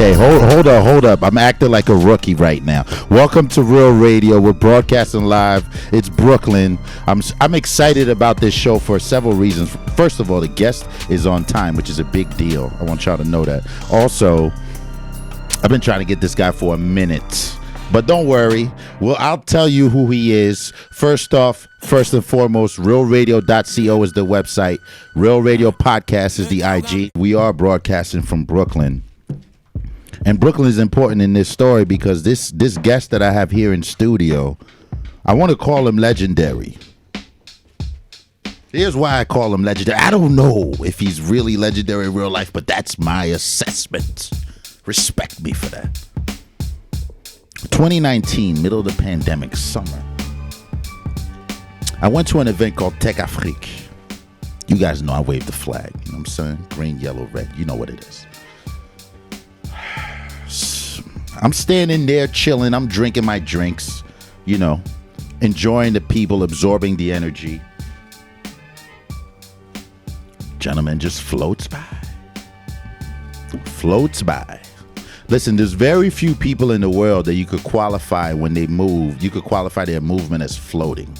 Okay, hold up. I'm acting like a rookie right now. Welcome to Real Radio. We're broadcasting live. It's Brooklyn. I'm excited about this show for several reasons. First of all, the guest is on time, which is a big deal. I want y'all to know that. Also, I've been trying to get this guy for a minute. But don't worry. Well, I'll tell you who he is. First and foremost, RealRadio.co is the website. Real Radio Podcast is the IG. We are broadcasting from Brooklyn. And Brooklyn is important in this story because this guest that I have here in studio, I want to call him legendary. Here's why I call him legendary. I don't know if he's really legendary in real life, but that's my assessment. Respect me for that. 2019, middle of the pandemic, summer. I went to an event called Tech Afrique. You guys know I waved the flag. You know what I'm saying? Green, yellow, red. You know what it is. I'm standing there chilling. I'm drinking my drinks, you know, enjoying the people, absorbing the energy. Gentleman just floats by. Floats by. Listen, there's very few people in the world that you could qualify when they move. You could qualify their movement as floating.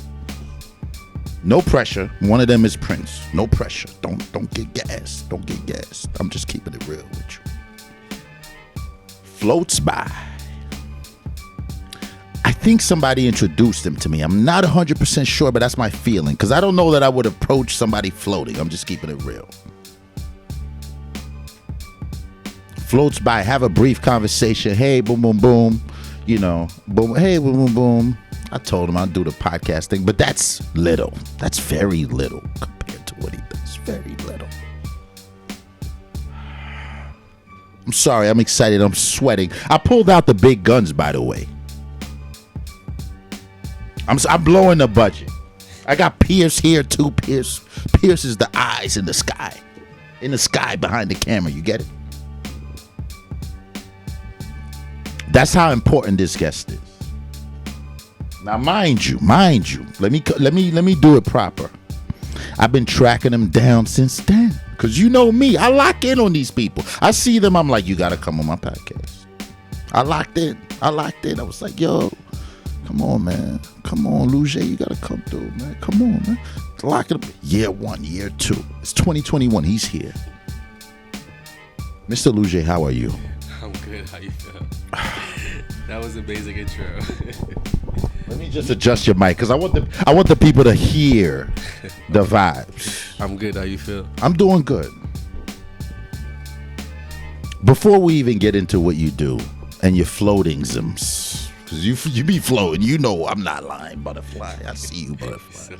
No pressure. One of them is Prince. No pressure. Don't get gassed. Don't get gassed. I'm just keeping it real with you. Floats by. I think somebody introduced him to me. I'm not 100% sure, but that's my feeling. Because I don't know that I would approach somebody floating. I'm just keeping it real. Floats by, have a brief conversation. Hey, boom, boom, boom. You know, boom, hey, boom, boom, boom. I told him I'd do the podcast thing, but that's little. That's very little compared to what he does. Very little. I'm sorry, I'm excited, I'm sweating. I pulled out the big guns, by the way. I'm blowing the budget. I got Pierce here too. Pierce is the eyes in the sky. In the sky behind the camera, you get it? That's how important this guest is. Now, mind you, let me do it proper. I've been tracking them down since then. Because you know me, I lock in on these people. I see them, I'm like, you got to come on my podcast. I locked in. I was like, yo, come on, man. Come on, Lougè, you got to come through, man. Come on, man. Lock it up. Year 1, year 2. It's 2021. He's here. Mr. Lougè, how are you? I'm good. How you feel? That was a basic intro. Let me just adjust your mic because I want the people to hear the vibes. I'm good. How you feel? I'm doing good. Before we even get into what you do and your floating zims, because you be floating, you know I'm not lying, butterfly. I see you, butterfly.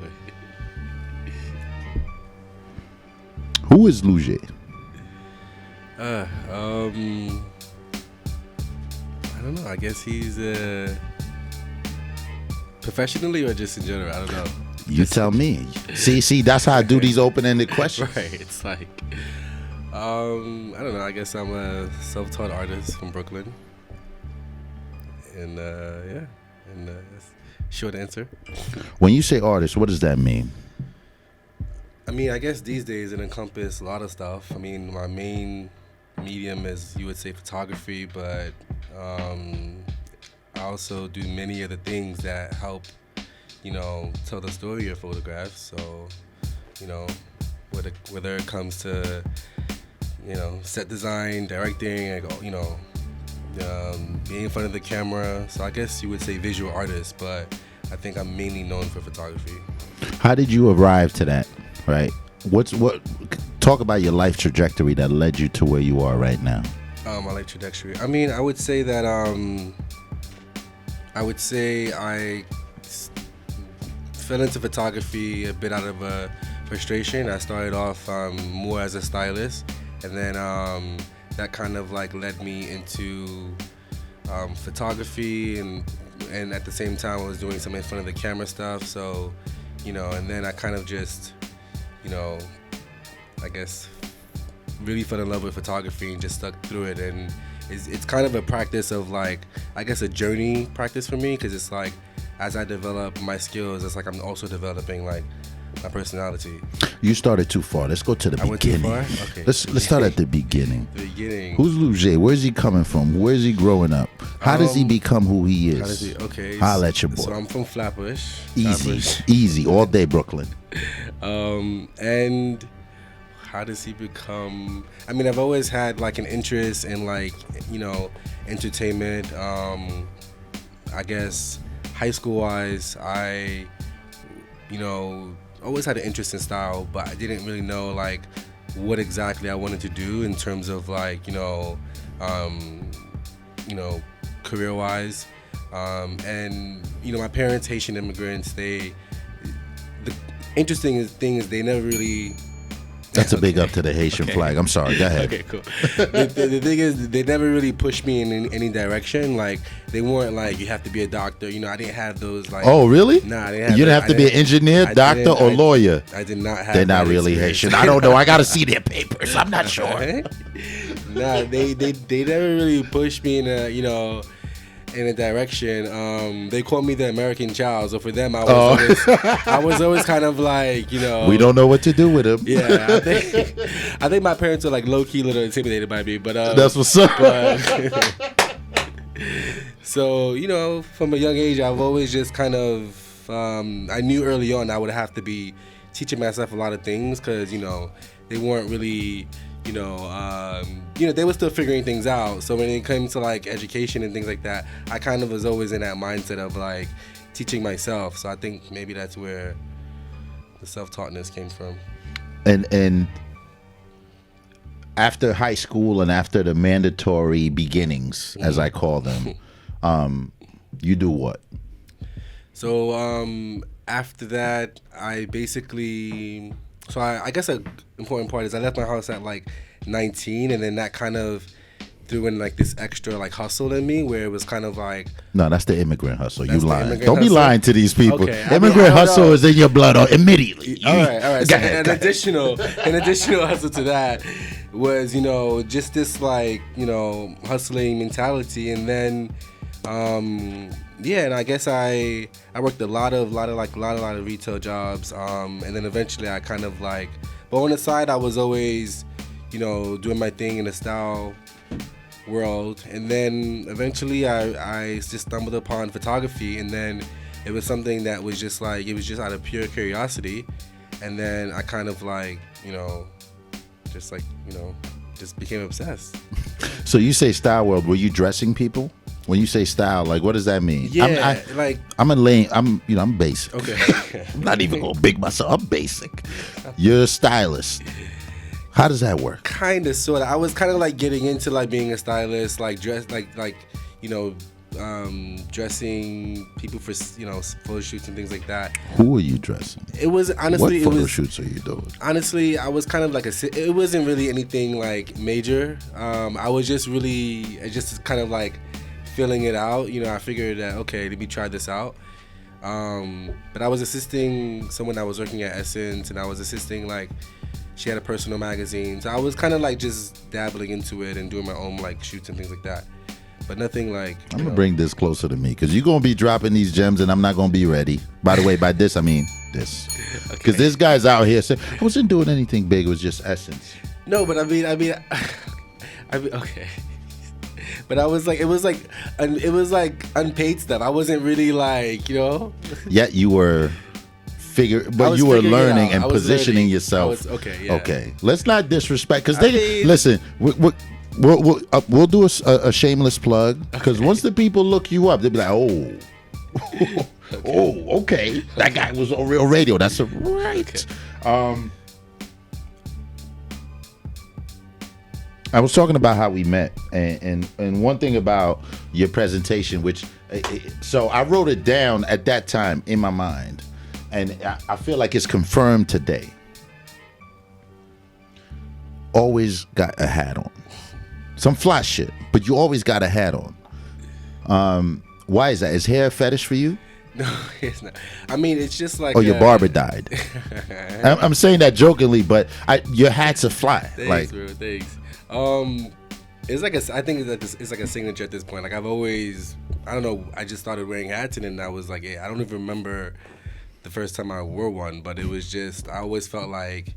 Who is Lougè? I don't know. I guess he's professionally or just in general. I don't know. You tell me. See, that's how I do these open-ended questions. Right. It's like, I don't know. I guess I'm a self-taught artist from Brooklyn. And yeah. And that's short answer. When you say artist, what does that mean? I mean, I guess these days it encompasses a lot of stuff. I mean, my main medium is, you would say, photography, but I also do many other things that help, you know, tell the story of photographs. So, you know, whether it comes to, you know, set design, directing, you know, being in front of the camera. So I guess you would say visual artist, but I think I'm mainly known for photography. How did you arrive to that, right? Talk about your life trajectory that led you to where you are right now. My life trajectory. I mean, I would say that I fell into photography a bit out of a frustration. I started off more as a stylist, and then that kind of like led me into photography, and at the same time I was doing some in front of the camera stuff. So, you know, and then I kind of just, you know, I guess really fell in love with photography and just stuck through it. And it's kind of a practice of like, I guess a journey practice for me, because it's like as I develop my skills, it's like I'm also developing like my personality. You started too far. Let's go to the beginning. Went too far? Okay. Let's start at the beginning. The beginning. Who's Lougè? Where's he coming from? Where's he growing up? How does he become who he is? How does he? Okay. Holla at your boy. So I'm from Flatbush. Easy, all day Brooklyn. And how does he become? I mean, I've always had like an interest in like, you know, entertainment. I guess high school wise, I, you know, always had an interest in style, but I didn't really know like what exactly I wanted to do in terms of like, you know, career wise. And you know, my parents, Haitian immigrants, the interesting thing is they never really. That's a big up to the Haitian flag. I'm sorry. Go ahead. Okay, cool. The thing is, they never really pushed me in any direction. Like, they weren't like, you have to be a doctor. You know, I didn't have those, like... Oh, really? Nah, I didn't have You didn't have to be an engineer, doctor, or lawyer? I did not have They're not really Haitian. I don't know. I got to see their papers. I'm not sure. Nah, they never really pushed me in a, you know... in a direction. They called me the American child, so for them I was always kind of like, you know, we don't know what to do with him. Yeah, I think my parents were like low key a little intimidated by me, but that's what's up. So you know, from a young age, I've always just kind of I knew early on I would have to be teaching myself a lot of things because you know they weren't really. You know, they were still figuring things out. So when it came to like education and things like that, I kind of was always in that mindset of like teaching myself. So I think maybe that's where the self-taughtness came from. And after high school and after the mandatory beginnings, as I call them, you do what? So after that, I basically. So I guess an important part is I left my house at like 19, and then that kind of threw in like this extra like hustle in me where it was kind of like. No, that's the immigrant hustle. You lying? Don't be lying to these people. Okay. Immigrant hustle is in your blood immediately. All right. So an additional hustle to that was, you know, just this like, you know, hustling mentality, and then. Yeah, and I guess I worked a lot of retail jobs, and then eventually I kind of like, but on the side I was always, you know, doing my thing in the style world, and then eventually I just stumbled upon photography, and then it was something that was just like, it was just out of pure curiosity, and then I kind of like, you know, just like, you know, just became obsessed. So you say style world, were you dressing people? When you say style, like, what does that mean? Yeah, I'm basic. Okay. I'm not even gonna big myself. I'm basic. You're a stylist. How does that work? Kind of, sort of. I was kind of like getting into like being a stylist, like dress, like you know, dressing people for, you know, photo shoots and things like that. Who are you dressing? It was honestly. What photo shoots are you doing? Honestly, I was kind of like it wasn't really anything like major. I was just kind of like. Filling it out, you know, I figured that, okay, let me try this out. But I was assisting someone that was working at Essence, and I was assisting, like, she had a personal magazine. So I was kind of like just dabbling into it and doing my own like shoots and things like that. But nothing like. I'm going to bring this closer to me because you're going to be dropping these gems and I'm not going to be ready. By the way, by this, I mean this. Because this guy's out here saying, I wasn't doing anything big, it was just Essence. No, but I mean, okay. But I was like, it was like unpaid stuff. I wasn't really like, you know. Yet you were you were learning and positioning yourself. Okay. Let's not disrespect because listen. We'll do a shameless plug because once the people look you up, they'll be like, oh, okay, that guy was on Real Radio. That's right. Okay. I was talking about how we met, and one thing about your presentation, which, so I wrote it down at that time in my mind, and I feel like it's confirmed today. Always got a hat on. Some fly shit, but you always got a hat on. Why is that? Is hair a fetish for you? No, it's not. I mean, it's just like. Oh, your barber died. I'm saying that jokingly, but your hat's a fly. Thanks, bro. Thanks. It's like I think it's like a signature at this point. Like I've always, I don't know, I just started wearing hats and then I was like, hey, I don't even remember the first time I wore one, but it was just, I always felt like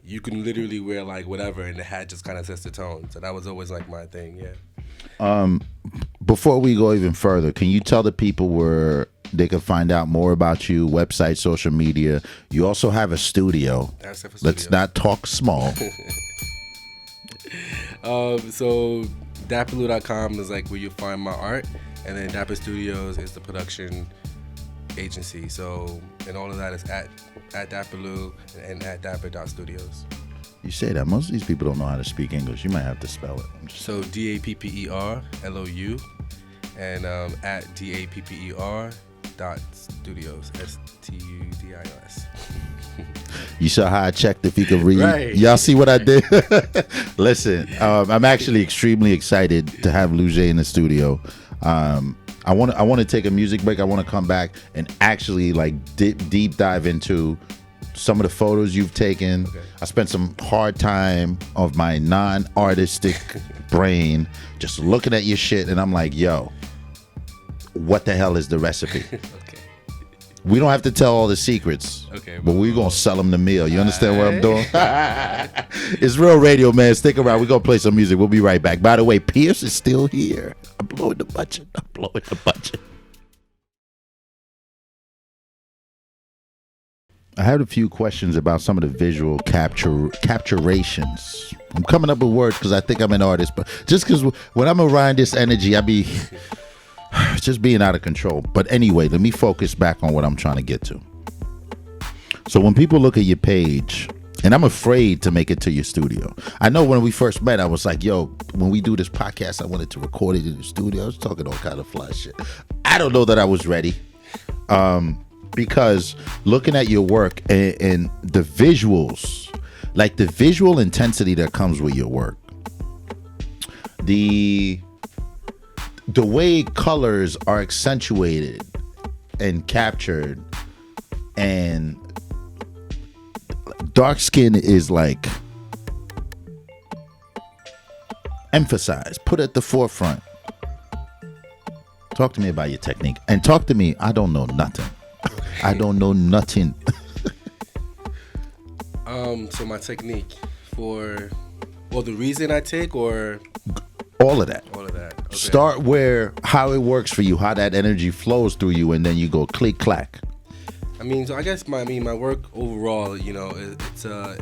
you can literally wear like whatever and the hat just kind of sets the tone. So that was always like my thing, yeah. Before we go even further, can you tell the people where they can find out more about you, website, social media? You also have a studio. That's it for Let's studio. not talk small. So dapperlou.com is like where you find my art, and then Dapper Studios is the production agency. So, and all of that is at Dapperlou and at dapper.studios. You say that. Most of these people don't know how to speak English. You might have to spell it. So DAPPERLOU and at DAPPER dot studios, STUDIOS. You saw how I checked if you could read. Right. Y'all see what I did? Listen, I'm actually extremely excited to have Lougè in the studio. I want to take a music break. I want to come back and actually like deep dive into some of the photos you've taken. Okay. I spent some hard time of my non-artistic brain just looking at your shit, and I'm like, yo, what the hell is the recipe? Okay. We don't have to tell all the secrets, Okay, but we're going to sell them the meal. You understand what I'm doing? It's Real Radio, man. Stick around. We're going to play some music. We'll be right back. By the way, Pierce is still here. I'm blowing the budget. I had a few questions about some of the visual capturations. I'm coming up with words because I think I'm an artist, but just because when I'm around this energy, I be just being out of control. But anyway, let me focus back on what I'm trying to get to. So when people look at your page, and I'm afraid to make it to your studio. I know when we first met, I was like, yo, when we do this podcast, I wanted to record it in the studio. I was talking all kind of fly shit. I don't know that I was ready. Because looking at your work and the visuals, like the visual intensity that comes with your work, the way colors are accentuated and captured, and dark skin is like emphasized, put at the forefront. Talk to me about your technique, and talk to me. I don't know nothing. I don't know nothing. So my technique for, well, the reason I take, or all of that. all of that. Okay. Start how it works for you, how that energy flows through you, and then you go click clack. I mean, so I guess my work overall, you know, it's a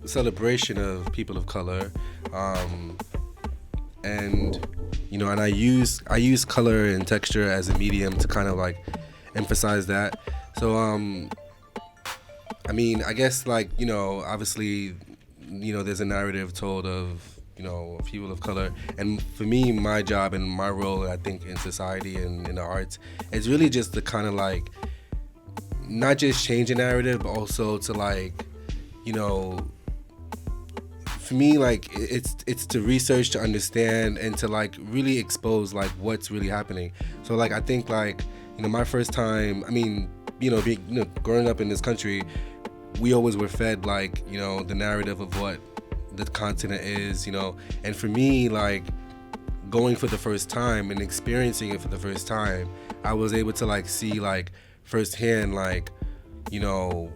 celebration of people of color, and you know, and I use color and texture as a medium to kind of like emphasize that. So I mean, I guess, like, you know, obviously, you know, there's a narrative told of, you know, people of color, and for me, my job and my role, I think, in society and in the arts, is really just to kind of like not just change a narrative, but also to, like, you know, for me, like, it's to research, to understand, and to like really expose like what's really happening. So like, I think, like, you know, my first time, I mean, you know, growing up in this country, we always were fed, like, you know, the narrative of what the continent is, you know, and for me, like, going for the first time and experiencing it for the first time, I was able to like see like firsthand, like, you know,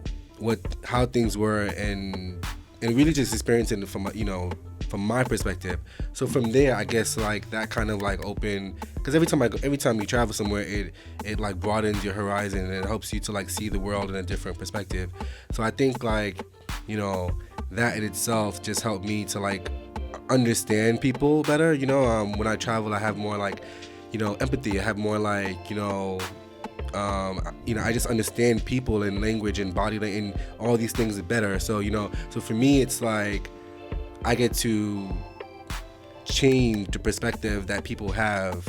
how things were, and really just experiencing it from, you know, from my perspective. So from there, I guess, like, that kind of like opened, because every time you travel somewhere, it like broadens your horizon, and it helps you to like see the world in a different perspective. So I think, like, you know, that in itself just helped me to like understand people better. You know, when I travel, I have more like, you know, empathy. I have more like, you know, I just understand people and language and body and all these things better. So, you know, so for me, it's like I get to change the perspective that people have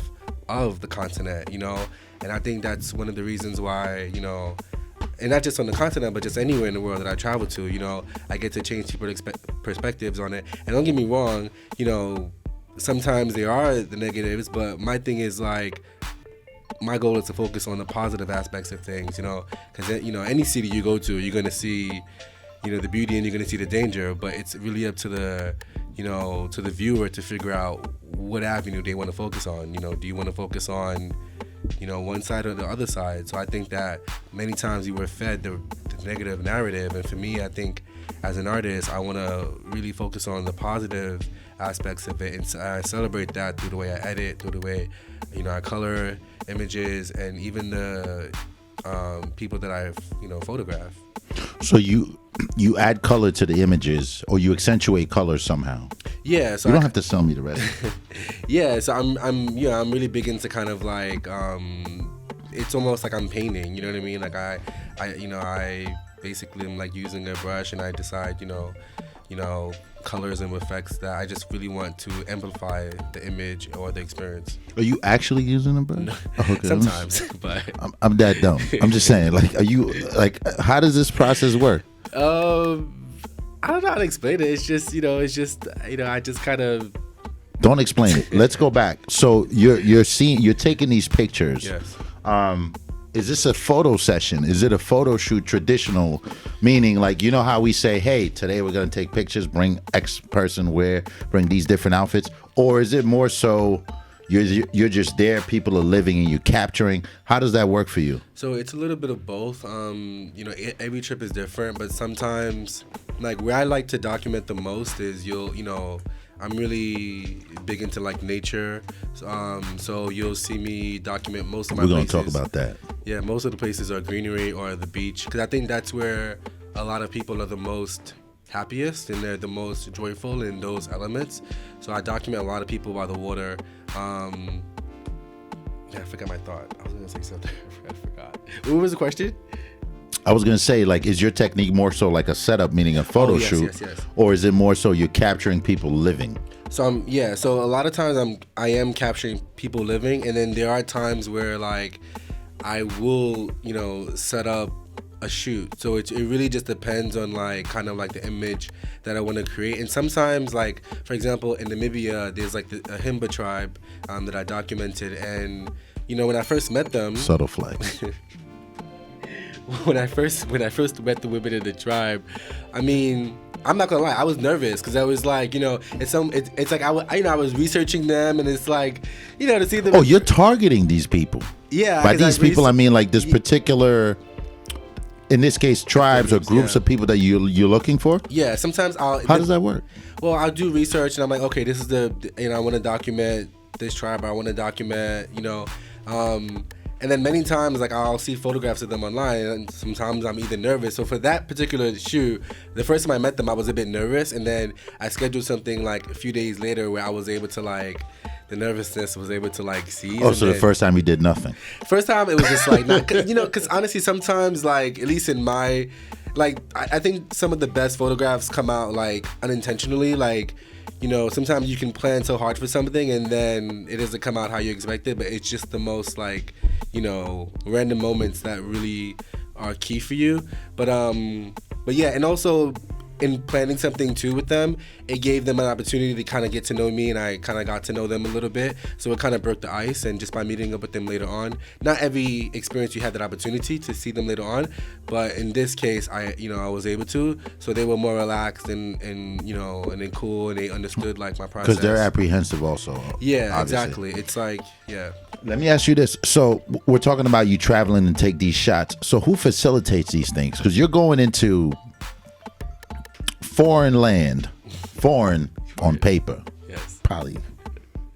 of the continent, you know, and I think that's one of the reasons why, you know, and not just on the continent, but just anywhere in the world that I travel to, you know, I get to change people's perspectives on it. And don't get me wrong, you know, sometimes there are the negatives, but my thing is, like, my goal is to focus on the positive aspects of things, you know, because, you know, any city you go to, you're going to see, you know, the beauty, and you're going to see the danger, but it's really up to the, you know, to the viewer to figure out what avenue they want to focus on. You know, do you want to focus on, one side or the other side. So I think that many times you were fed the negative narrative, and for me, I think as an artist, I want to really focus on the positive aspects of it, and I celebrate that through the way I edit, through the way I color images, and even the people that I photograph. So you add color to the images, or you accentuate color somehow. Yeah, so you don't have to sell me the rest. Yeah, so I'm really big into kind of like it's almost like I'm painting. You know what I mean? Like I basically am like using a brush, and I decide colors and effects that I just really want to amplify the image or the experience. Are you actually using a brush? No. Okay. Sometimes, but I'm that dumb. I'm just saying, like, are you like, how does this process work? I don't know how to explain it. It's just I just kind of. Don't explain it. Let's go back. So you're taking these pictures. Yes. Is this a photo session? Is it a photo shoot traditional? Meaning, like, you know how we say, hey, today we're going to take pictures, bring X person bring these different outfits? Or is it more so you're just there, people are living and you're capturing? How does that work for you? So it's a little bit of both. Every trip is different, but sometimes, like, where I like to document the most is I'm really big into like nature, so you'll see me document most of my places. We're gonna talk about that. Yeah, most of the places are greenery or the beach, because I think that's where a lot of people are the most happiest and they're the most joyful in those elements. So I document a lot of people by the water. I forgot my thought. I was gonna say something. I forgot. What was the question? I was going to say, like, is your technique more so like a setup, meaning a photo shoot? Yes. Or is it more so you're capturing people living? So so a lot of times I am capturing people living, and then there are times where like I will, set up a shoot. So it really just depends on like kind of like the image that I want to create. And sometimes, like, for example, in Namibia, there's like a Himba tribe that I documented, and when I first met them, subtle flex. When I first met the women in the tribe, I mean, I'm not gonna lie, I was nervous because I was like, it's like I was researching them, and it's like, to see them. Oh, you're targeting these people. Yeah. By these people, I mean like this particular, in this case, tribes or groups of people that you're looking for. Yeah. Sometimes How does that work? Well, I'll do research, and I'm like, okay, this is I want to document this tribe. I want to document, and then many times, like, I'll see photographs of them online, and sometimes I'm either nervous. So for that particular shoot, the first time I met them, I was a bit nervous, and then I scheduled something like a few days later where I was able to like, the nervousness was able to like see. Oh, so the first time you did nothing? First time it was just like, because honestly, sometimes, like, at least in my, like, I think some of the best photographs come out like unintentionally, like, sometimes you can plan so hard for something and then it doesn't come out how you expected, but it's just the most like, random moments that really are key for you. But yeah, and also in planning something too with them, it gave them an opportunity to kind of get to know me, and I kind of got to know them a little bit. So it kind of broke the ice, and just by meeting up with them later on, not every experience you had that opportunity to see them later on, but in this case, I was able to. So they were more relaxed and then cool, and they understood like my process. Because they're apprehensive also. Yeah, obviously. Exactly. It's like, yeah. Let me ask you this. So we're talking about you traveling and take these shots. So who facilitates these things? Because you're going into foreign land, foreign on paper. Yes. Probably.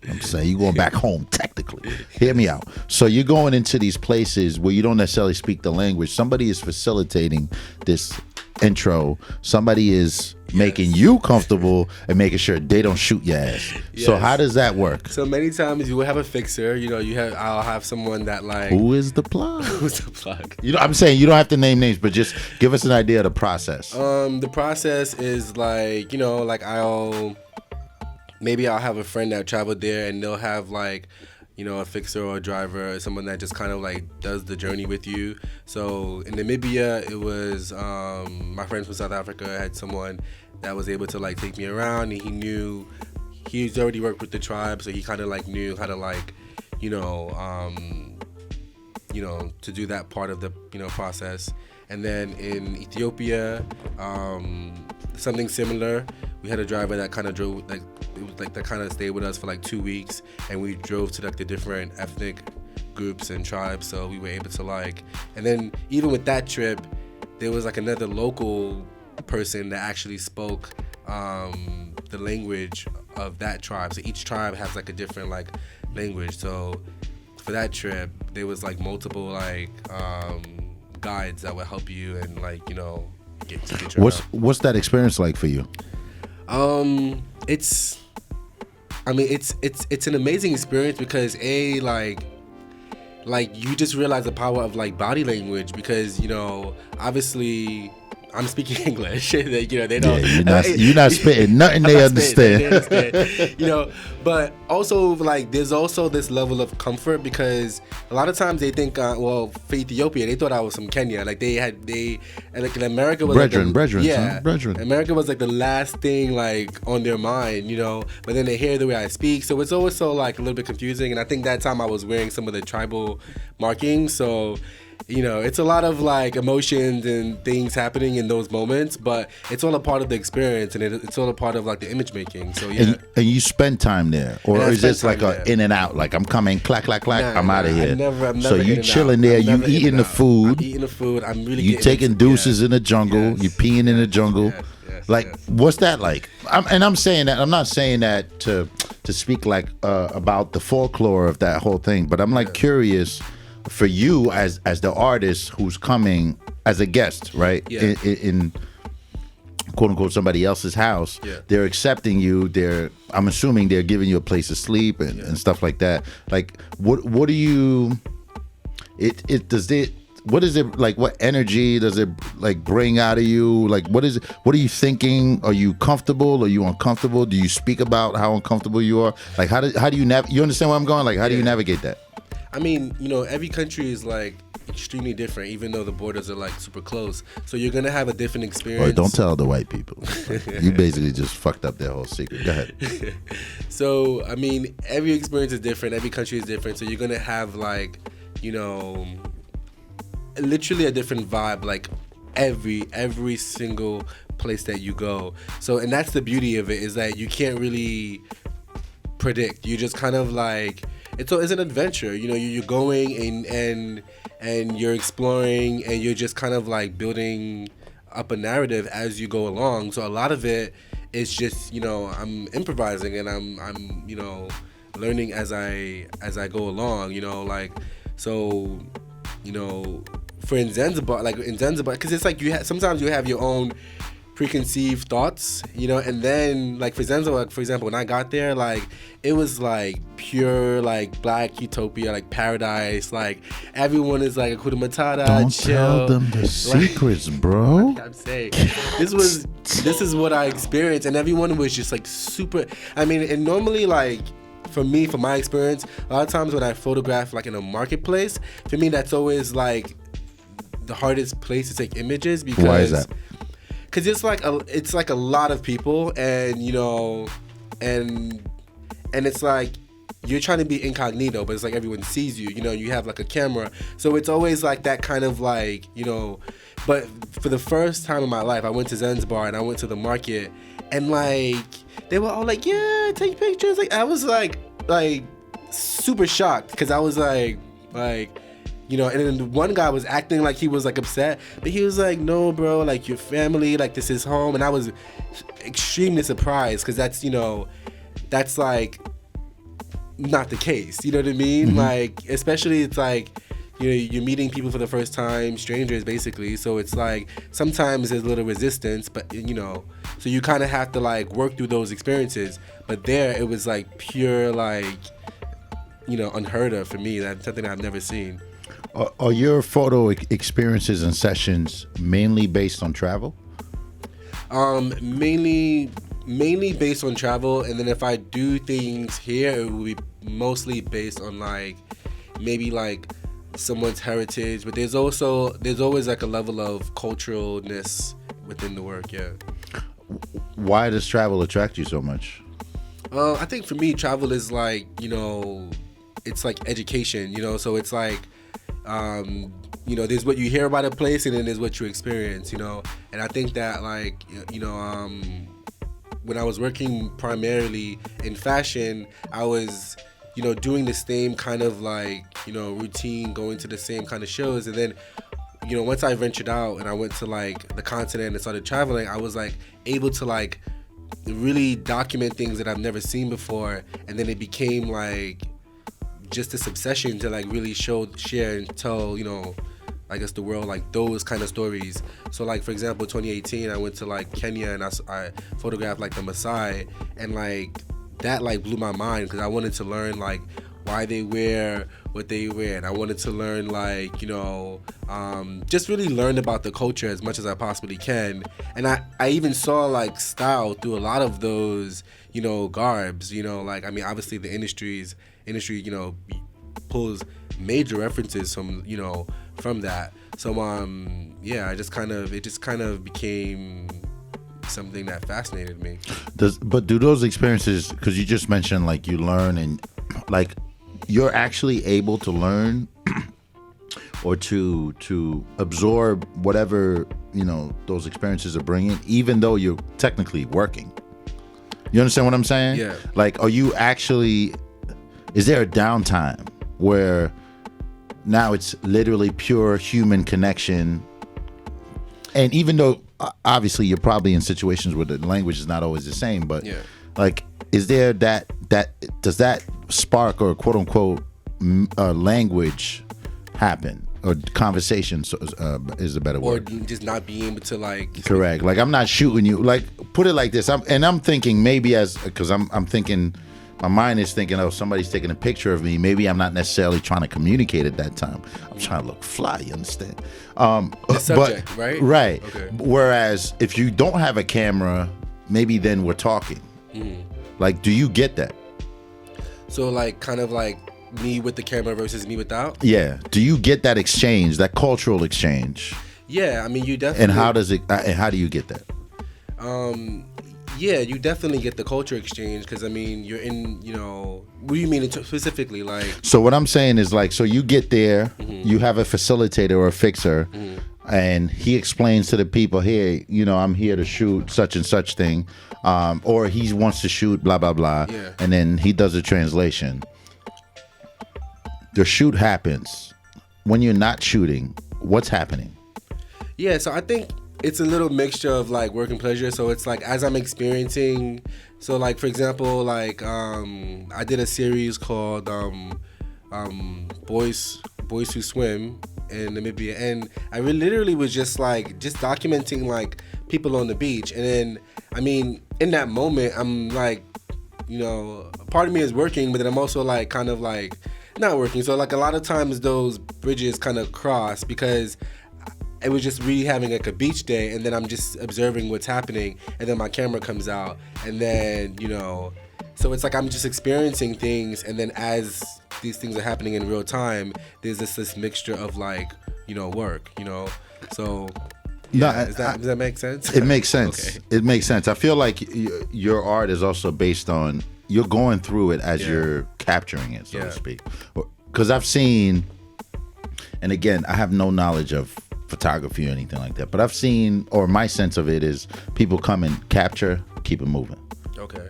I'm saying you're going back home technically. Hear me out. So you're going into these places where you don't necessarily speak the language. Somebody is facilitating this intro. Somebody is making you comfortable and making sure they don't shoot your ass. Yes. So how does that work? So many times you will have a fixer. I'll have someone that like. Who is the plug? Who's the plug? I'm saying you don't have to name names, but just give us an idea of the process. The process is like, maybe I'll have a friend that traveled there, and they'll have like, a fixer or a driver, someone that just kind of like does the journey with you. So in Namibia, it was my friends from South Africa had someone that was able to like take me around, and he's already worked with the tribe, so he kind of like knew how to like, to do that part of the process. And then in Ethiopia, something similar. We had a driver that kind of drove, like, it was like that kind of stayed with us for like 2 weeks, and we drove to like the different ethnic groups and tribes, so we were able to like, and then even with that trip, there was like another local person that actually spoke the language of that tribe. So each tribe has like a different like language. So for that trip, there was like multiple like guides that would help you and like, you know, get your help. What's that experience like for you? It's an amazing experience because like you just realize the power of like body language, because, you know, obviously I'm speaking English. You know, they don't. Yeah, you're not spitting nothing they understand. You know, but also like there's also this level of comfort, because a lot of times they think, well, for Ethiopia, they thought I was from Kenya. Like like in America was brethren, yeah, brethren. America was like the last thing like on their mind, you know. But then they hear the way I speak, so it's always so like a little bit confusing. And I think that time I was wearing some of the tribal markings, so. You know, it's a lot of like emotions and things happening in those moments, but it's all a part of the experience, and it's all a part of like the image making. So yeah. And you spend time there, or is this like a in and out? Like I'm coming, clack, clack, clack, I'm out of here. I'm never so you chilling there, you eating the food. I'm eating the food. I'm really. You taking deuces in the jungle. You peeing in the jungle. Like, what's that like? I'm saying that. I'm not saying that to speak like about the folklore of that whole thing, but I'm like curious. For you as the artist who's coming as a guest, right? Yeah. In quote unquote somebody else's house, they're accepting you. I'm assuming they're giving you a place to sleep and stuff like that. Like, what do you? What is it like? What energy does it like bring out of you? Like, what is it? What are you thinking? Are you comfortable? Are you uncomfortable? Do you speak about how uncomfortable you are? Like, how do you you understand where I'm going? Like, how do you navigate that? I mean, you know, every country is like extremely different, even though the borders are like super close. So you're gonna have a different experience. Or don't tell the white people. You basically just fucked up their whole secret. Go ahead. So I mean, every experience is different. Every country is different. So you're gonna have like, you know, literally a different vibe. Like every single place that you go. So, and that's the beauty of it, is that you can't really predict. You just kind of like. It's an adventure, you know. You're going and you're exploring, and you're just kind of like building up a narrative as you go along. So a lot of it is just, you know, I'm improvising and I'm you know, learning as I go along, you know, like. So, you know, in Zanzibar, because it's like sometimes you have your own preconceived thoughts, you know, and then like for Zanzibar, for example, when I got there, like it was like pure like black utopia, like paradise, like everyone is like Hakuna Matata. Don't chill. tell them the secrets, bro. I'm saying this is what I experienced, and everyone was just like super. I mean, and normally like for me, from my experience, a lot of times when I photograph like in a marketplace, for me that's always like the hardest place to take images. Because why is that? Because it's like a lot of people, and you know, and it's like you're trying to be incognito, but it's like everyone sees you. You know, you have like a camera, so it's always like that kind of like, you know. But for the first time in my life, I went to Zanzibar and I went to the market, and like they were all like, "Yeah, take pictures." Like I was like super shocked, because I was like. You know, and then one guy was acting like he was like upset, but he was like, "No, bro, like your family, like this is home." And I was extremely surprised, because that's, you know, that's like not the case. You know what I mean? Mm-hmm. Like, especially it's like, you know, you're meeting people for the first time, strangers basically. So it's like sometimes there's a little resistance, but you know, so you kind of have to like work through those experiences. But there, it was like pure like, you know, unheard of for me. That's something I've never seen. Are your photo experiences and sessions mainly based on travel? Mainly based on travel, and then if I do things here, it will be mostly based on like maybe like someone's heritage. But there's always like a level of culturalness within the work. Yeah. Why does travel attract you so much? I think for me, travel is like, you know, it's like education. You know, so it's like. You know, there's what you hear about a place, and then there's what you experience, you know. And I think that like, you know, when I was working primarily in fashion, I was, doing the same kind of like, routine, going to the same kind of shows. And then, once I ventured out and I went to like the continent and started traveling, I was like able to like really document things that I've never seen before. And then it became like just this obsession to like really share and tell, I guess the world like those kind of stories. So like, for example, 2018, I went to like Kenya and I photographed like the Maasai, and like that like blew my mind because I wanted to learn like why they wear what they wear, and I wanted to learn like just really learn about the culture as much as I possibly can. And I even saw like style through a lot of those garbs. Like, I mean, obviously the industry pulls major references from that. So it just kind of became something that fascinated me. But do those experiences, because you just mentioned like you learn and like you're actually able to learn or to absorb whatever those experiences are bringing, even though you're technically working. You understand what I'm saying? Yeah. Like, are you actually? Is there a downtime where now it's literally pure human connection? And even though obviously you're probably in situations where the language is not always the same, but like, is there that does that spark or quote unquote language happen, or conversation is a better word, or just not being able to like correct? Like, I'm not shooting you. Like, put it like this. I'm thinking maybe because I'm thinking. My mind is thinking, oh, somebody's taking a picture of me. Maybe I'm not necessarily trying to communicate at that time. I'm trying to look fly, you understand? The subject, right? Right. Okay. Whereas if you don't have a camera, maybe then we're talking. Like, do you get that? So like kind of like me with the camera versus me without? Yeah. Do you get that exchange, that cultural exchange? Yeah, I mean, you definitely. And how does it? And how do you get that? Yeah, you definitely get the culture exchange because, I mean, you're in, what do you mean specifically? Like, so what I'm saying is like, so you get there, you have a facilitator or a fixer, and he explains to the people, here, I'm here to shoot such and such thing, or he wants to shoot blah, blah, blah, and then he does a translation. The shoot happens. When you're not shooting, what's happening? Yeah, so I think it's a little mixture of like work and pleasure. So it's like as I'm experiencing, so like for example, like I did a series called Boys Who Swim in Namibia, and I literally was just documenting like people on the beach. And then, I mean, in that moment, I'm like, part of me is working, but then I'm also like kind of like not working. So like a lot of times those bridges kind of cross because it was just really having like a beach day, and then I'm just observing what's happening, and then my camera comes out, and then so it's like I'm just experiencing things, and then as these things are happening in real time, there's this mixture of like work, so yeah. Does that make sense? It makes sense. Okay. It makes sense. I feel like your art is also based on you're going through it as you're capturing it, so to speak. Because I've seen, and again, I have no knowledge of photography or anything like that, but I've seen, or my sense of it is, people come and capture, keep it moving. Okay.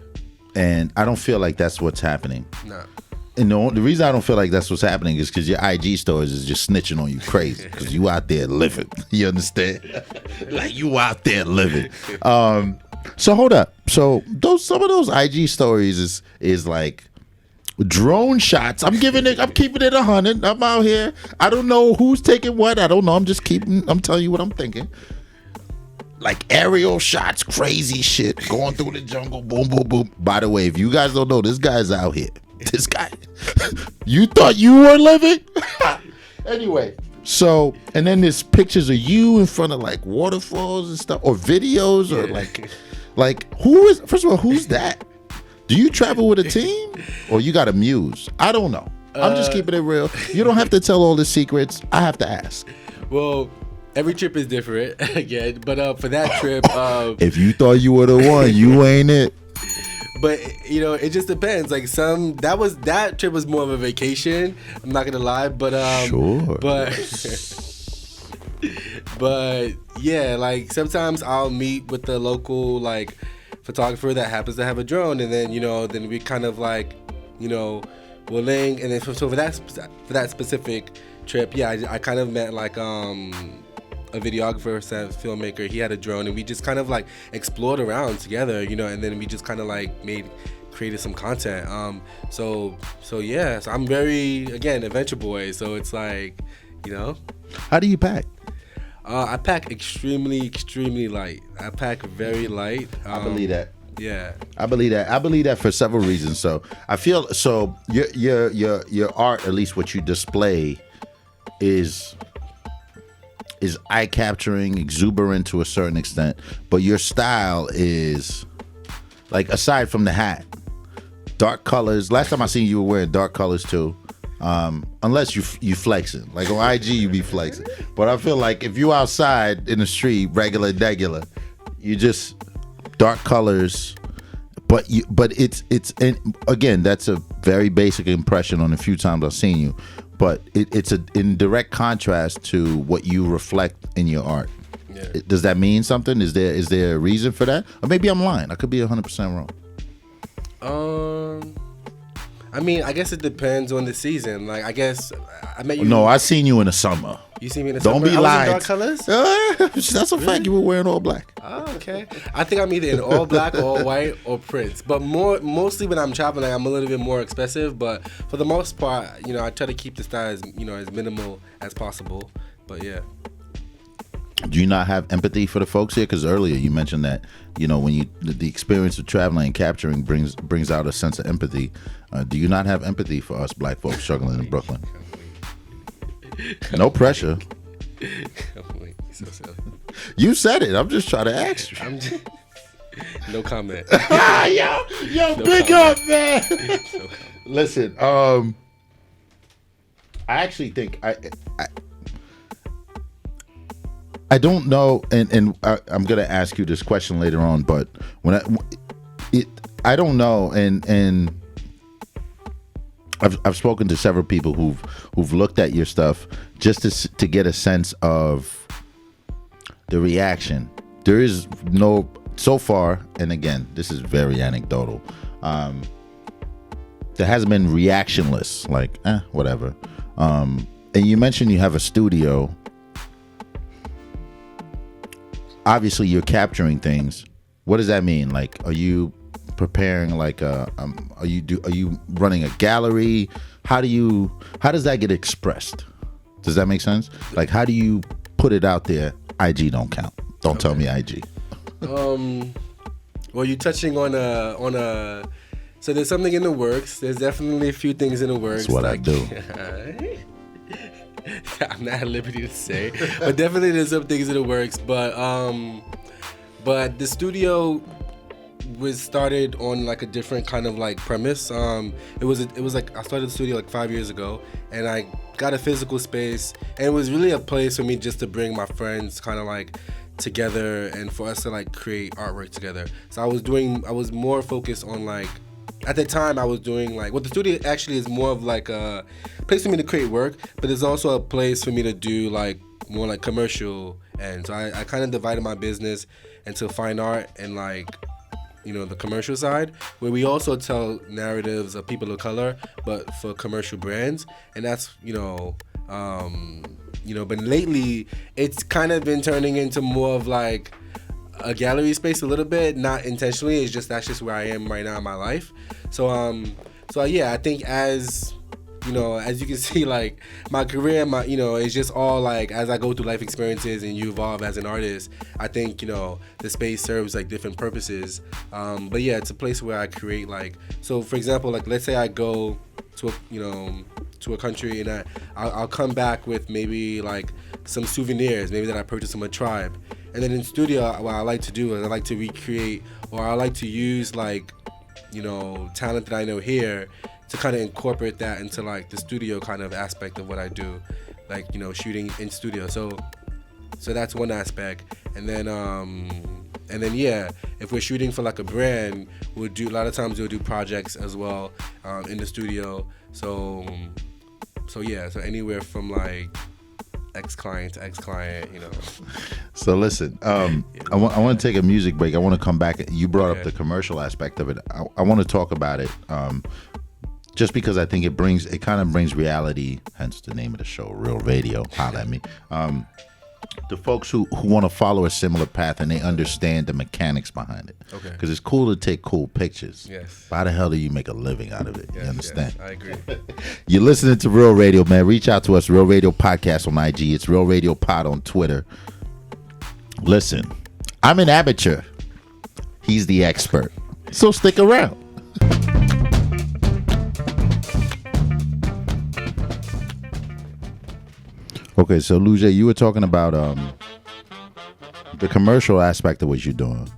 And I don't feel like that's what's happening. Nah. And the reason I don't feel like that's what's happening is because your IG stories is just snitching on you crazy, because you out there living. You understand? Like, you out there living. So hold up. So some of those IG stories is like drone shots. I'm keeping it 100. I'm out here. I don't know who's taking what. I don't know. I'm telling you what I'm thinking. Like aerial shots, crazy shit, going through the jungle, boom, boom, boom. By the way, if you guys don't know, this guy's out here. This guy. You thought you were living? Anyway, so, and then there's pictures of you in front of like waterfalls and stuff, or videos, or like who is, first of all, who's that? Do you travel with a team, or you got a muse? I don't know. I'm just keeping it real. You don't have to tell all the secrets. I have to ask. Well, every trip is different again, but for that trip, if you thought you were the one, you ain't it. But it just depends. Like that trip was more of a vacation. I'm not gonna lie, but sure. But yeah, like sometimes I'll meet with the local like photographer that happens to have a drone, and then then we kind of like Ling, and then so for that specific trip, yeah, I kind of met like a videographer, filmmaker. He had a drone, and we just kind of like explored around together, you know, and then we just kind of like created some content. So yeah, so I'm very, again, adventure boy. So it's like, you know. How do you pack? I pack extremely light. I pack very light. I believe that. Yeah, I believe that. I believe that for several reasons. So I feel so your art, at least what you display, is eye capturing, exuberant to a certain extent. But your style is like, aside from the hat, dark colors. Last time I seen you were wearing dark colors too. Unless you flexing, like on IG you be flexing. But I feel like if you outside in the street, regular, you just dark colors. But it's and again, that's a very basic impression on the few times I've seen you. But it's in direct contrast to what you reflect in your art. Yeah. Does that mean something? Is there a reason for that? Or maybe I'm lying. I could be 100% wrong. I mean, I guess it depends on the season. Like, I guess I met you. No, I seen you in the summer. You see me in the summer? Don't be lying. Dark colors? That's a fact. You were wearing all black. Oh, okay. I think I'm either in all black, all white, or prints. But mostly when I'm traveling, I'm a little bit more expressive. But for the most part, you know, I try to keep the style as, you know, as minimal as possible. But yeah. Do you not have empathy for the folks here? Because earlier you mentioned that, you know, when the experience of traveling and capturing brings out a sense of empathy. Do you not have empathy for us black folks struggling in Brooklyn? No pressure. You said it. I'm just trying to ask you. No comment. yo, no big comment. Up, man. No. Listen, I actually think I don't know, and I'm gonna ask you this question later on, but I don't know, and I've spoken to several people who've looked at your stuff just to get a sense of the reaction. There is no, so far, and again, this is very anecdotal. There hasn't been reactionless, like whatever. And you mentioned you have a studio. Obviously, you're capturing things. What does that mean? Like, are you preparing like are you running a gallery? How does that get expressed? Does that make sense? Like, how do you put it out there? IG don't count. Don't tell me IG. Well, you're touching on a. So there's something in the works. There's definitely a few things in the works. That's what I do. I'm not at liberty to say, but definitely there's some things in the works. But the studio was started on like a different kind of like premise. It was like I started the studio like 5 years ago, and I got a physical space, and it was really a place for me just to bring my friends kind of like together and for us to like create artwork together. So I was more focused on like. At the time, I was doing like, well, the studio actually is more of like a place for me to create work, but it's also a place for me to do like more like commercial. And so I kind of divided my business into fine art and like, you know, the commercial side, where we also tell narratives of people of color, but for commercial brands. And that's, but lately it's kind of been turning into more of like a gallery space a little bit, not intentionally. It's just, that's just where I am right now in my life. So yeah, I think as you can see, like my career, it's just all like as I go through life experiences and you evolve as an artist. I think the space serves like different purposes. But yeah, it's a place where I create like. So for example, like let's say I go to a country and I'll come back with maybe like some souvenirs, maybe that I purchased from a tribe. And then in studio, what I like to do is I like to recreate, or I like to use like, talent that I know here to kind of incorporate that into like the studio kind of aspect of what I do, like, shooting in studio. So that's one aspect. And then yeah, if we're shooting for like a brand, a lot of times we'll do projects as well in the studio. So yeah, so anywhere from like ex-client to ex-client, So listen, I want to take a music break. I want to come back. You brought up the commercial aspect of it. I want to talk about it. just because I think it kind of brings reality, hence the name of the show, Real Radio. Holla at me. The folks who want to follow a similar path and they understand the mechanics behind it. Okay. Because it's cool to take cool pictures. Yes. But how the hell do you make a living out of it? Yes, you understand? Yes, I agree. You're listening to Real Radio, man. Reach out to us, Real Radio Podcast on IG. It's Real Radio Pod on Twitter. Listen, I'm an amateur. He's the expert. So stick around. Okay, so Lougè, you were talking about the commercial aspect of what you're doing.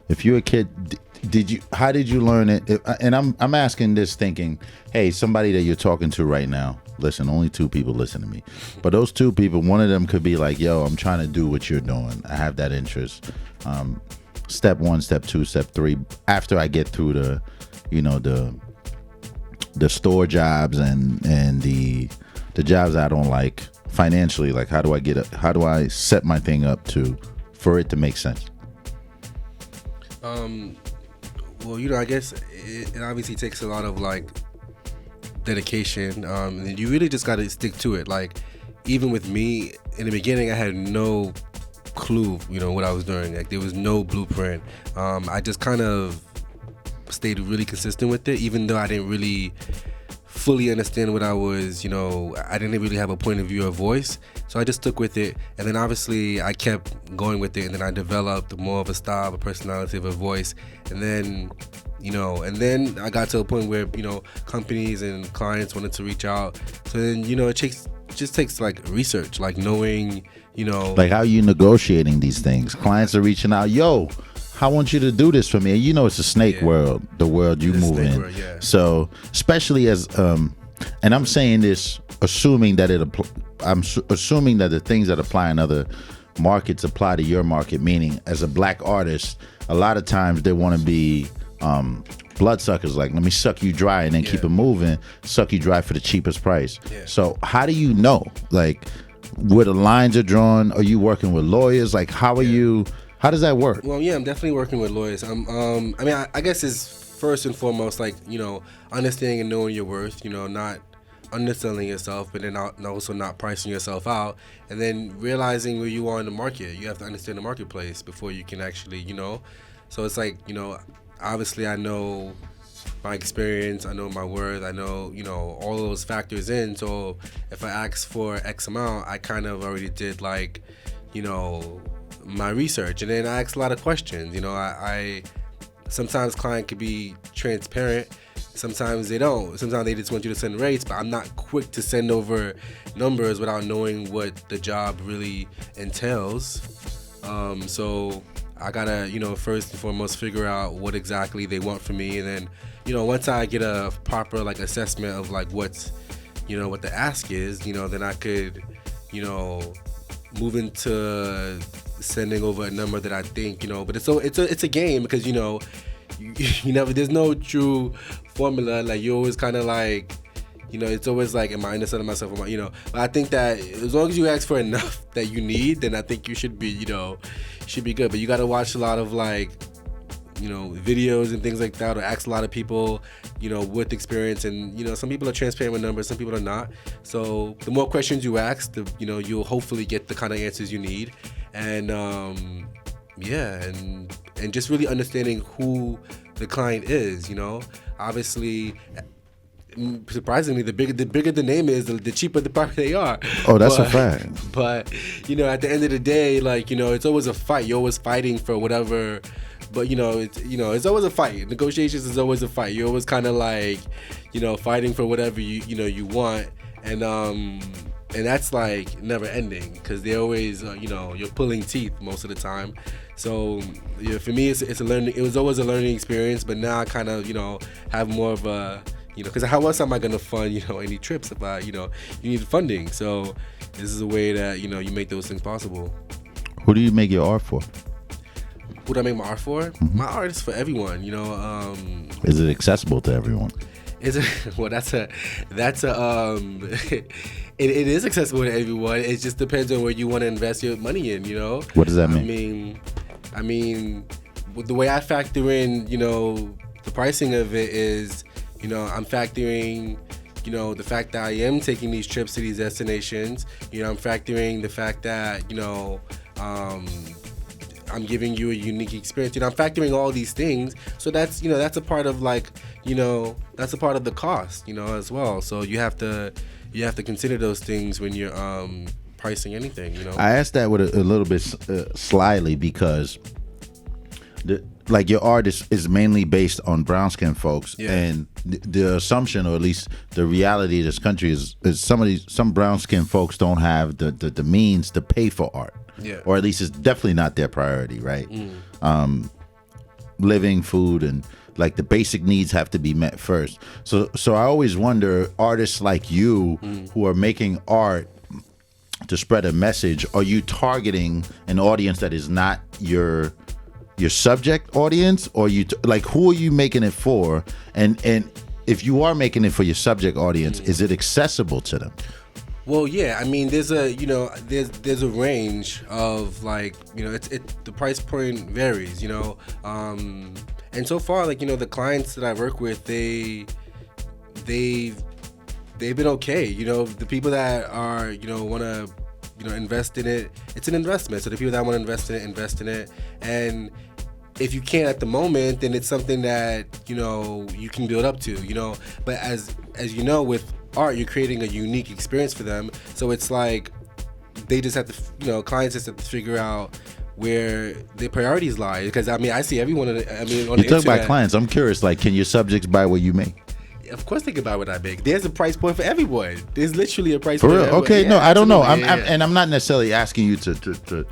If you're a kid, how did you learn it? And I'm asking this thinking, hey, somebody that you're talking to right now, listen, only 2 people listen to me. But those 2 people, one of them could be like, yo, I'm trying to do what you're doing. I have that interest. Step 1, step 2, step 3, after I get through the store jobs and the jobs I don't like financially, like how do I set my thing up for it to make sense? Well, I guess it obviously takes a lot of like dedication, and you really just got to stick to it. Like even with me in the beginning, I had no clue, what I was doing. Like there was no blueprint. I just kind of stayed really consistent with it, even though I didn't really fully understand what I was, I didn't really have a point of view or voice. So I just stuck with it. And then obviously I kept going with it. And then I developed more of a style, a personality, of a voice. And then, and then I got to a point where, companies and clients wanted to reach out. So then, it just takes like research, like knowing, Like how are you negotiating these things? Clients are reaching out, yo, I want you to do this for me. And it's a snake world, the world you move in. World, yeah. So especially as, and I'm saying this assuming that I'm assuming that the things that apply in other markets apply to your market, meaning as a black artist, a lot of times they want to be bloodsuckers, like let me suck you dry and then keep it moving, suck you dry for the cheapest price. Yeah. So how do you know, like where the lines are drawn? Are you working with lawyers? Like how are you... How does that work? Well, yeah, I'm definitely working with lawyers. I guess it's first and foremost like, understanding and knowing your worth, not underselling yourself, but then also not pricing yourself out, and then realizing where you are in the market. You have to understand the marketplace before you can actually, So it's like, obviously I know my experience, I know my worth, I know, all those factors in. So if I ask for X amount, I kind of already did like, my research, and then I ask a lot of questions. I sometimes client could be transparent, sometimes they don't. Sometimes they just want you to send rates, but I'm not quick to send over numbers without knowing what the job really entails. So I gotta, first and foremost figure out what exactly they want from me, and then, once I get a proper like assessment of like what's, what the ask is, then I could, move into sending over a number that I think, but it's a game because, you never, there's no true formula. Like you always kind of like, it's always like, am I underselling myself? But I think that as long as you ask for enough that you need, then I think you should be, should be good. But you got to watch a lot of like, videos and things like that, or ask a lot of people, with experience. And, some people are transparent with numbers, some people are not. So the more questions you ask, you'll hopefully get the kind of answers you need. And, and just really understanding who the client is, obviously, surprisingly, the bigger the name is, the cheaper the property they are. Oh, that's a fact. But, at the end of the day, like, it's always a fight. You're always fighting for whatever. But it's always a fight. Negotiations is always a fight. You're always kind of like, fighting for whatever you want, and that's like never ending because they always, you're pulling teeth most of the time. So for me, it's a learning. It was always a learning experience, but now I kind of have more of a because how else am I gonna fund any trips if I you need funding? So this is a way that you make those things possible. Who do you make your art for? Who do I make my art for? Mm-hmm. My art is for everyone, Is it accessible to everyone? Is it? Well, that's a it is accessible to everyone. It just depends on where you want to invest your money in, What does that mean? I mean, the way I factor in, the pricing of it is, I'm factoring, the fact that I am taking these trips to these destinations. I'm factoring the fact that, I'm giving you a unique experience. I'm factoring all these things. So that's, that's a part of that's a part of the cost, as well. So you have to consider those things when you're pricing anything, I asked that with a little bit slyly because your art is mainly based on brown skinned folks, and the assumption, or at least the reality of this country is some brown skinned folks don't have the means to pay for art, or at least it's definitely not their priority, right? Living, food, and the basic needs have to be met first. So I always wonder, artists like you who are making art to spread a message, are you targeting an audience that is not your subject audience, or who are you making it for? And if you are making it for your subject audience, is it accessible to them? Well, yeah. I mean, there's a there's a range of the price point varies, and so far the clients that I work with, they've been okay. The people that are want to invest in it, it's an investment. So the people that want to invest in it, and if you can't at the moment, then it's something that you can build up to. But as with art, you're creating a unique experience for them. So it's they just have to, clients just have to figure out where their priorities lie. Because I see everyone on the you talk about clients. I'm curious, can your subjects buy what you make? Of course they can buy what I make. There's a price point for everyone. There's literally a price for point real? for everyone. Okay, yeah, no, I don't know. and I'm not necessarily asking you to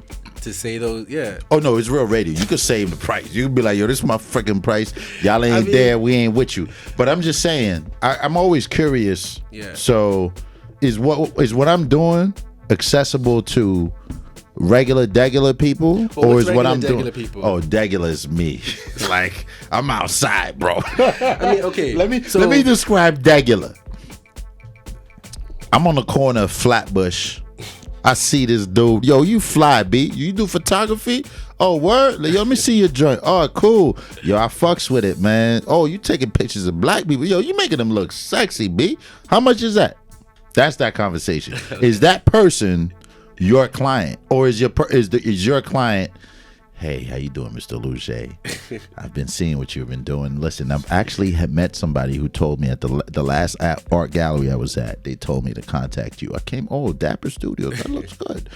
say those, yeah. Oh no, it's Real Radio. You could save the price. You could be like, yo, this is my freaking price. Y'all ain't there. We ain't with you. But I'm just saying, I'm always curious. Yeah. So is what I'm doing accessible to degular people, or is what I'm doing? People? Oh, degular is me. I'm outside, bro. Okay. Let me describe degular. I'm on the corner of Flatbush. I see this dude. Yo, you fly, B. You do photography? Oh, word? Yo, let me see your joint. Oh, cool. Yo, I fucks with it, man. Oh, you taking pictures of black people. Yo, you making them look sexy, B. How much is that? That's that conversation. Is that person your client, or is your client, hey, how you doing, Mr. Lougè? I've been seeing what you've been doing. Listen, I've actually had met somebody who told me at the last art gallery I was at, they told me to contact you. I came, Dapper Studios, that looks good.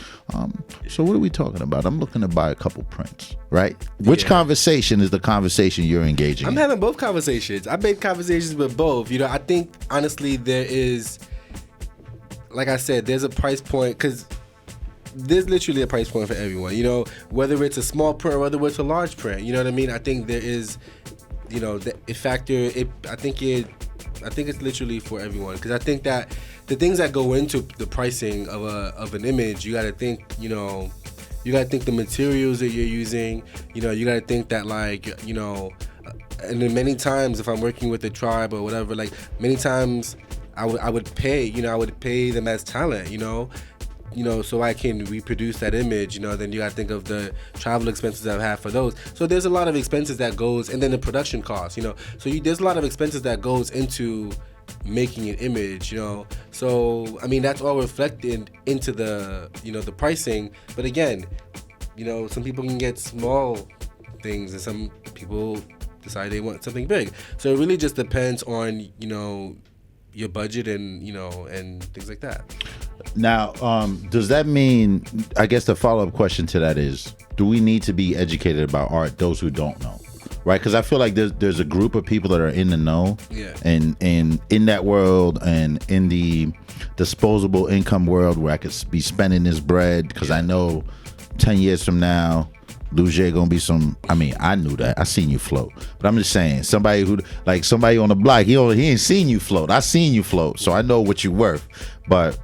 So what are we talking about? I'm looking to buy a couple prints, right? Which conversation is the conversation you're engaging in? I'm having both conversations. I've made conversations with both. I think, honestly, there is, like I said, there's a price point, because there's literally a price point for everyone, whether it's a small print or whether it's a large print, you know what I mean? I think there is, I think it's literally for everyone, because I think that the things that go into the pricing of an image, you got to think, you got to think the materials that you're using, you got to think that and then many times if I'm working with a tribe or whatever, many times I would pay them as talent, so I can reproduce that image, then you got to think of the travel expenses I've had for those. So there's a lot of expenses that goes, and then the production costs, so there's a lot of expenses that goes into making an image, So, that's all reflected into the, the pricing. But again, some people can get small things and some people decide they want something big. So it really just depends on, your budget and, and things like that. Now, does that mean, I guess the follow-up question to that is, do we need to be educated about art, those who don't know? Right? Because I feel like there's a group of people that are in the know, and in that world, and in the disposable income world where I could be spending this bread, because I know 10 years from now, Lougè gonna be I knew that. I seen you float. But I'm just saying, somebody on the block, he ain't seen you float. I seen you float, so I know what you're worth. But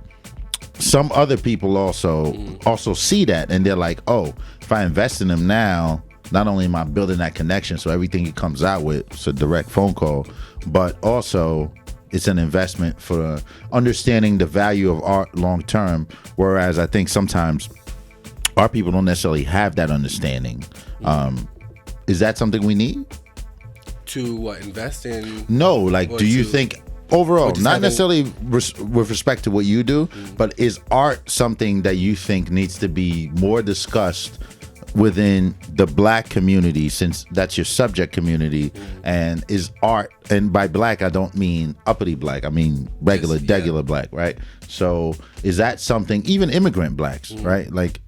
some other people also see that, and they're like, oh, if I invest in them now, not only am I building that connection, so everything he comes out with, it's a direct phone call, but also it's an investment for understanding the value of art long term. Whereas I think sometimes our people don't necessarily have that understanding. is that something we need? To what, invest in? No, like, do you think overall, not necessarily with respect to what you do, but is art something that you think needs to be more discussed within the black community, since that's your subject community? And is art, and by black I don't mean uppity black, I mean regular black, right? So is that something, even immigrant blacks, right? Like,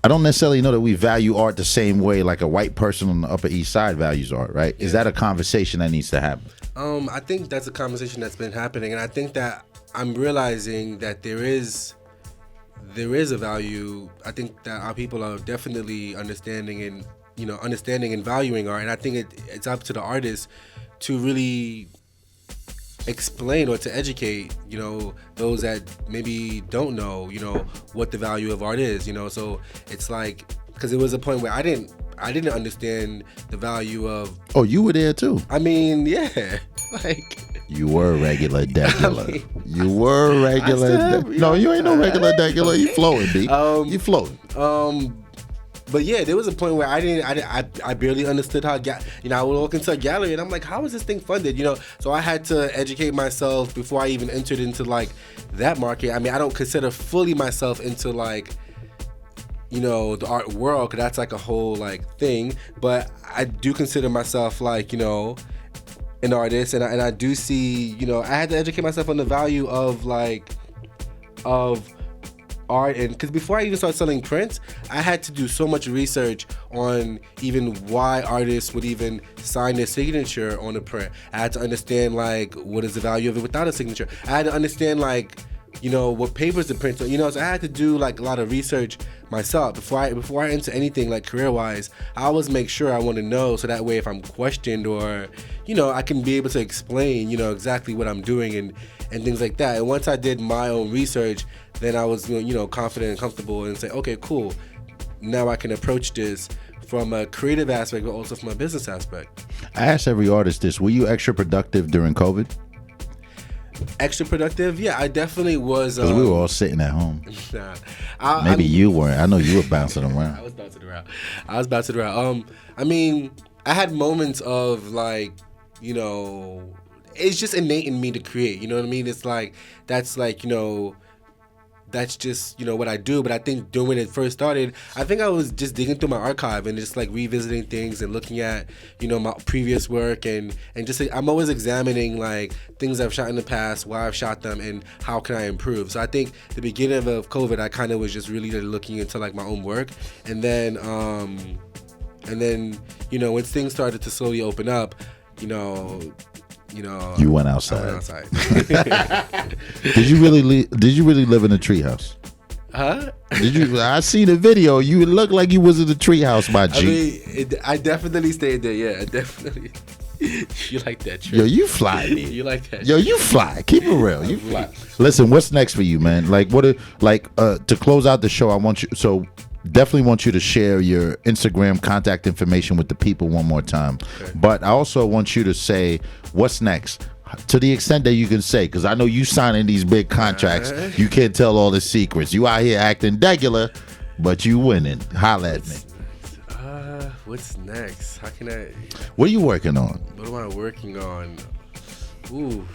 I don't necessarily know that we value art the same way like a white person on the Upper East Side values art, right? Is that a conversation that needs to happen? I think that's a conversation that's been happening, and I think that I'm realizing that there is a value. I think that our people are definitely understanding and valuing art, and I think it's up to the artists to really explain or to educate, those that maybe don't know, what the value of art is, So it's like, because it was a point where I didn't understand the value of. Oh, you were there too. I mean, yeah, like. You were regular degular. You were regular. No, you ain't no regular degular. You floating, B. You floating. But yeah, there was a point where I barely understood how, I would walk into a gallery and I'm like, how is this thing funded? So I had to educate myself before I even entered into like that market. I mean, I don't consider fully myself into like, the art world, because that's like a whole like thing. But I do consider myself like, an artist, and I do see, I had to educate myself on the value of art, and because before I even started selling prints, I had to do so much research on even why artists would even sign their signature on a print. I had to understand like what is the value of it without a signature. I had to understand like what papers to print on, so I had to do like a lot of research myself before I enter anything like career wise. I always make sure I want to know, so that way if I'm questioned or I can be able to explain exactly what I'm doing and things like that. And once I did my own research, then I was confident and comfortable and say, okay, cool, now I can approach this from a creative aspect but also from a business aspect. I ask every artist this: were you extra productive during COVID? Extra productive? Yeah, I definitely was. Because we were all sitting at home. Nah, Maybe you weren't. I know you were bouncing around. I was bouncing around. I mean, I had moments of like, it's just innate in me to create. You know what I mean? It's like, that's like, that's just, what I do. But I think when it first started, I think I was just digging through my archive and just like revisiting things and looking at, my previous work and just, I'm always examining like things I've shot in the past, why I've shot them, and how can I improve. So I think the beginning of COVID, I kind of was just really looking into like my own work. And then, when things started to slowly open up, you went outside. I went outside. Did you really live in a treehouse? Huh? Did you? I seen a video. You look like you was in the treehouse, my G. I definitely stayed there. Yeah, definitely. You like that trick. Yo, you fly. You like that. Yo, you fly. Keep it real. You fly. Listen, what's next for you, man? Like, to close out the show, I want you. So definitely want you to share your Instagram contact information with the people one more time. Okay. But I also want you to say what's next, to the extent that you can say, because I know you signing these big contracts. You can't tell all the secrets. You out here acting regular, but you winning. Holla at me. What's next? How can I? What are you working on? What am I working on? Ooh.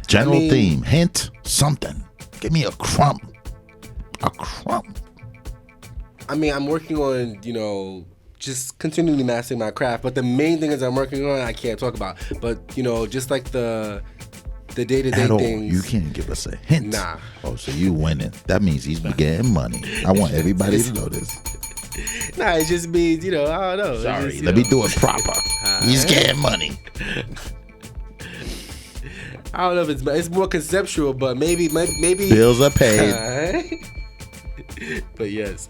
General theme, hint, something. Give me a crumb. A crumb. I mean, I'm working on, just continually mastering my craft. But the main thing is I'm working on, I can't talk about. But, just like the day-to-day things. You can't give us a hint. Nah. Oh, so you winning. That means he's getting money. I want everybody to know this. Nah, it just means, I don't know. Sorry, just, let me do it proper. He's getting money. I don't know if it's more conceptual, but maybe bills are paid. But yes.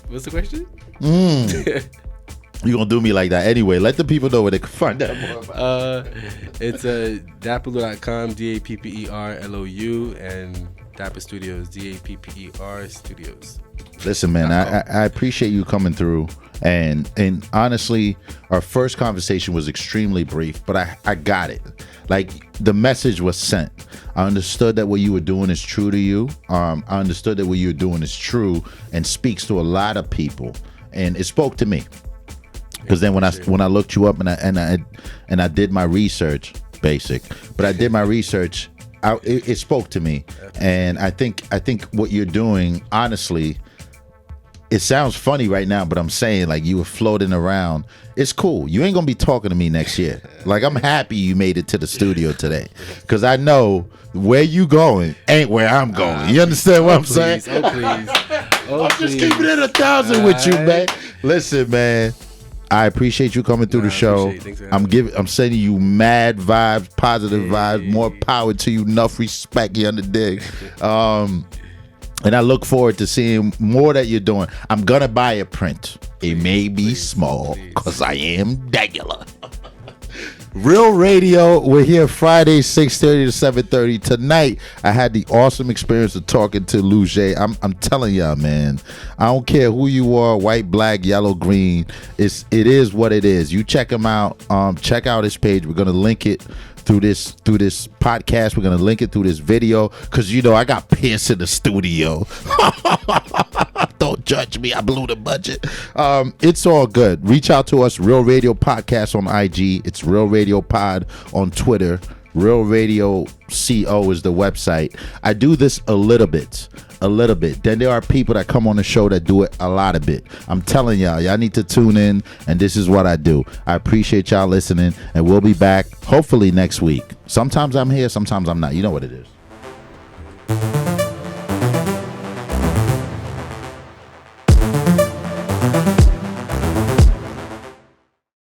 What's the question? You gonna do me like that anyway? Let the people know where they can find out more about it's dapperlou.com, DAPPERLOU, and Dapper Studios, DAPPER Studios. Listen, man, I appreciate you coming through, and honestly, our first conversation was extremely brief, but I got it. Like, the message was sent. I understood that what you were doing is true to you. I understood that what you were doing is true and speaks to a lot of people. and it spoke to me. Because then when I looked you up and I did my research, but I did my research, it spoke to me, and I think what you're doing, honestly, it sounds funny right now, but I'm saying, like, you were floating around. It's cool. You ain't gonna be talking to me next year. Like, I'm happy you made it to the studio today, because I know where you going ain't where I'm going. You understand what I'm saying? Oh, please. Oh, I'm just keeping it 1,000 with you, man. Listen, man, I appreciate you coming through the show. I'm sending you mad vibes, positive vibes, more power to you, enough respect, you underdig. And I look forward to seeing more that you're doing. I'm gonna buy a print. It may be small, because I am regular. Real Radio, we're here Friday, 6:30 to 7:30. Tonight, I had the awesome experience of talking to Lougè. I'm telling y'all, man, I don't care who you are, white, black, yellow, green. It is what it is. You check him out. Check out his page. We're gonna link it through this podcast. We're gonna link it through this video, because I got Pierce in the studio. Don't judge me, I blew the budget. It's all good. Reach out to us, Real Radio Podcast on IG. It's Real Radio Pod on Twitter. Real Radio CO is the website. I do this a little bit. Then there are people that come on the show that do it a lot of bit. I'm telling y'all need to tune in, and this is what I do. I appreciate y'all listening, and we'll be back hopefully next week. Sometimes I'm here, sometimes I'm not. You know what it is.